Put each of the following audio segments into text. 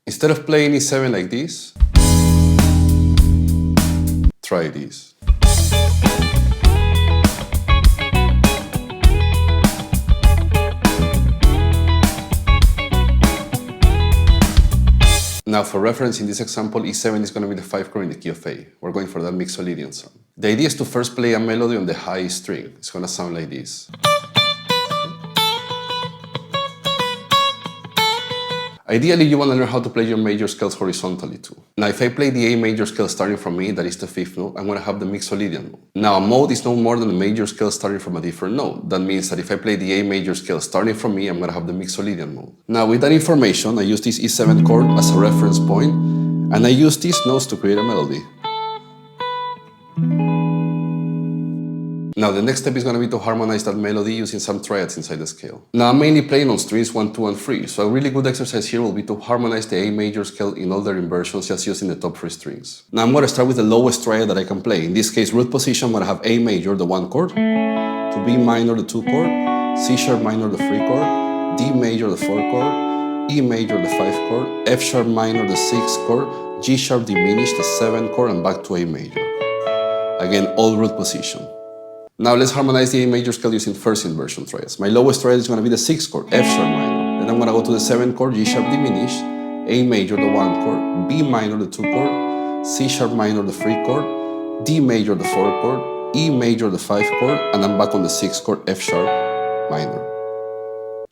Instead of playing E7 like this, try this. Now for reference, in this example, E7 is going to be the 5th chord in the key of A. We're going for that mixolydian sound. The idea is to first play a melody on the high string. It's going to sound like this. Ideally, you want to learn how to play your major scales horizontally too. Now, if I play the A major scale starting from E, that is the 5th note, I'm going to have the mixolydian mode. Now, a mode is no more than a major scale starting from a different note. That means that if I play the A major scale starting from E, I'm going to have the mixolydian mode. Now, with that information, I use this E7 chord as a reference point, and I use these notes to create a melody. Now the next step is going to be to harmonize that melody using some triads inside the scale. Now I'm mainly playing on strings 1, 2, and 3, so a really good exercise here will be to harmonize the A major scale in all their inversions just using the top 3 strings. Now I'm going to start with the lowest triad that I can play. In this case, root position, I'm going to have A major, the 1 chord, to B minor, the 2 chord, C sharp minor, the 3 chord, D major, the 4 chord, E major, the 5 chord, F sharp minor, the 6 chord, G sharp diminished, the 7 chord, and back to A major. Again, all root position. Now let's harmonize the A major scale using first inversion triads. My lowest triad is going to be the 6th chord, F sharp minor. Then I'm going to go to the 7th chord, G sharp diminished, A major, the 1 chord, B minor, the 2 chord, C sharp minor, the 3 chord, D major, the 4 chord, E major, the 5 chord, and I'm back on the 6th chord, F sharp minor.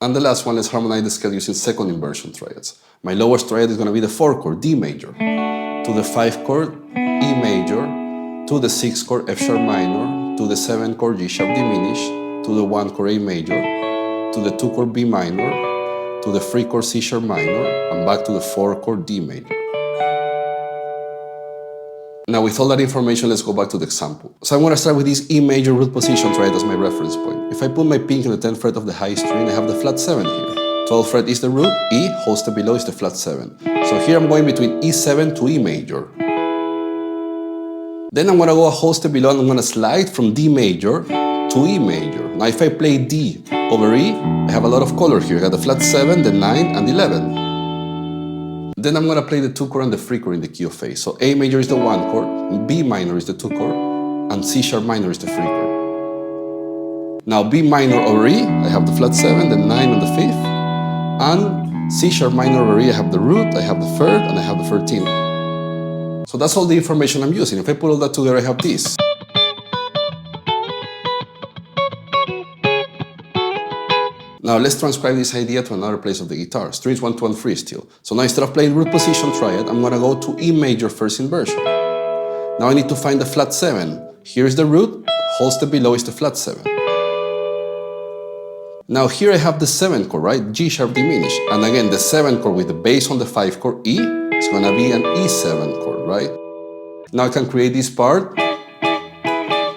And the last one, let's harmonize the scale using second inversion triads. My lowest triad is going to be the 4 chord, D major, to the 5 chord, E major, to the 6th chord, F sharp minor, to the 7th chord, G sharp diminished, to the 1 chord, A major, to the 2 chord, B minor, to the 3 chord, C sharp minor, and back to the 4 chord, D major. Now with all that information, let's go back to the example. So I'm going to start with this E major root position triad as my reference point. If I put my pinky in the 10th fret of the high string, I have the flat 7 here. 12th fret is the root, E, whole step below is the flat 7. So here I'm going between E7 to E major. Then I'm going to go a whole step below and I'm going to slide from D major to E major. Now if I play D over E, I have a lot of color here. I got the flat 7, the 9, and 11. Then I'm going to play the 2 chord and the 3 chord in the key of A. So A major is the 1 chord, B minor is the 2 chord, and C sharp minor is the 3 chord. Now B minor over E, I have the flat 7, the 9, and the 5th. And C sharp minor over E, I have the root, I have the 3rd, and I have the 13th. So that's all the information I'm using. If I put all that together, I have this. Now let's transcribe this idea to another place of the guitar. Strings 1, 2, and 3 still. So now instead of playing root position triad, I'm going to go to E major first inversion. Now I need to find the flat 7. Here's the root, whole step below is the flat 7. Now here I have the 7th chord, right? G sharp diminished. And again, the 7th chord with the bass on the 5 chord, E, is going to be an E7 chord, right? Now I can create this part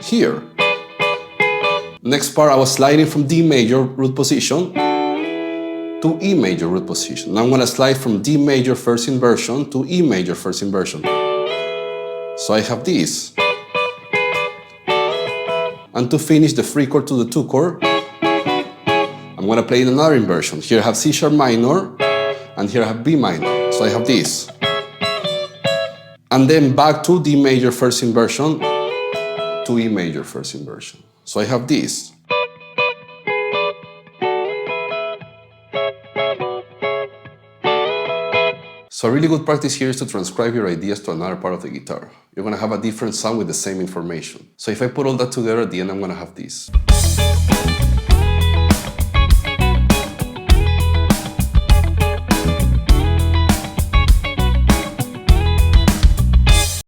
here. Next part, I was sliding from D major root position to E major root position. Now I'm going to slide from D major first inversion to E major first inversion. So I have this. And to finish the 3 chord to the 2 chord, I'm going to play in another inversion. Here I have C sharp minor, and here I have B minor. So I have this. And then back to D major first inversion to E major first inversion. So I have this. So a really good practice here is to transcribe your ideas to another part of the guitar. You're going to have a different sound with the same information. So if I put all that together, at the end I'm going to have this.